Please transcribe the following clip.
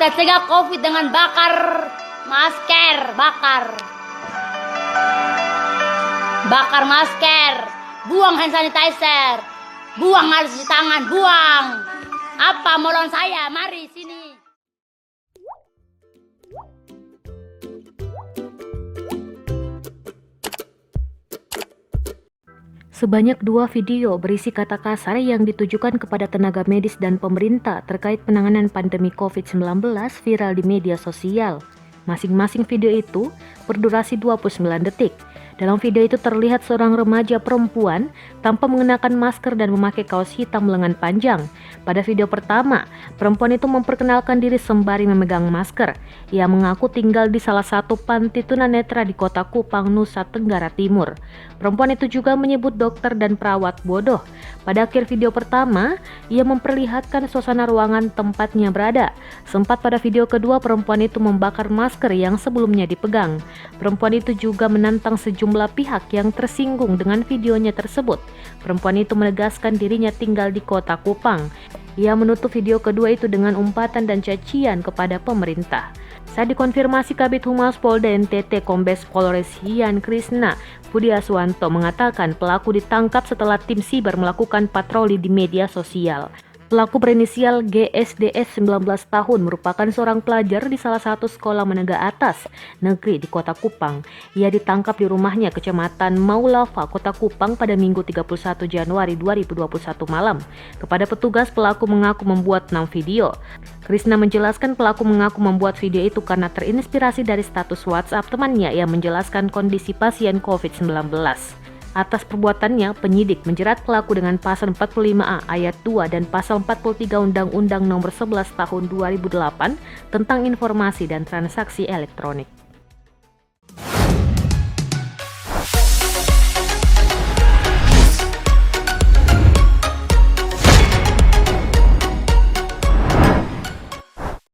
Kita cegah COVID dengan bakar masker, bakar masker, buang hand sanitizer, buang air cuci tangan, buang. Apa mau lawan saya? Mari sini. Sebanyak 2 video berisi kata kasar yang ditujukan kepada tenaga medis dan pemerintah terkait penanganan pandemi COVID-19 viral di media sosial. Masing-masing video itu berdurasi 29 detik. Dalam video itu terlihat seorang remaja perempuan tanpa mengenakan masker dan memakai kaos hitam lengan panjang. Pada video pertama, perempuan itu memperkenalkan diri sembari memegang masker. Ia mengaku tinggal di salah satu panti tunanetra di Kota Kupang, Nusa Tenggara Timur. Perempuan itu juga menyebut dokter dan perawat bodoh. Pada akhir video pertama, ia memperlihatkan suasana ruangan tempatnya berada. Sempat pada video kedua, perempuan itu membakar masker yang sebelumnya dipegang. Perempuan itu juga menantang sejumlah pihak yang tersinggung dengan videonya tersebut. Perempuan itu menegaskan dirinya tinggal di Kota Kupang. Ia menutup video kedua itu dengan umpatan dan cacian kepada pemerintah. Saat dikonfirmasi Kabid Humas Polda NTT Kombes Polres Hian Krisna Budi Aswanto mengatakan pelaku ditangkap setelah tim siber melakukan patroli di media sosial. Pelaku berinisial GSDS 19 tahun merupakan seorang pelajar di salah satu sekolah menengah atas negeri di Kota Kupang. Ia ditangkap di rumahnya Kecamatan Maulava, Kota Kupang pada Minggu 31 Januari 2021 malam. Kepada petugas, pelaku mengaku membuat 6 video. Krisna menjelaskan pelaku mengaku membuat video itu karena terinspirasi dari status WhatsApp temannya yang menjelaskan kondisi pasien COVID-19. Atas perbuatannya, penyidik menjerat pelaku dengan pasal 45A ayat 2 dan pasal 43 Undang-Undang Nomor 11 Tahun 2008 tentang Informasi dan Transaksi Elektronik.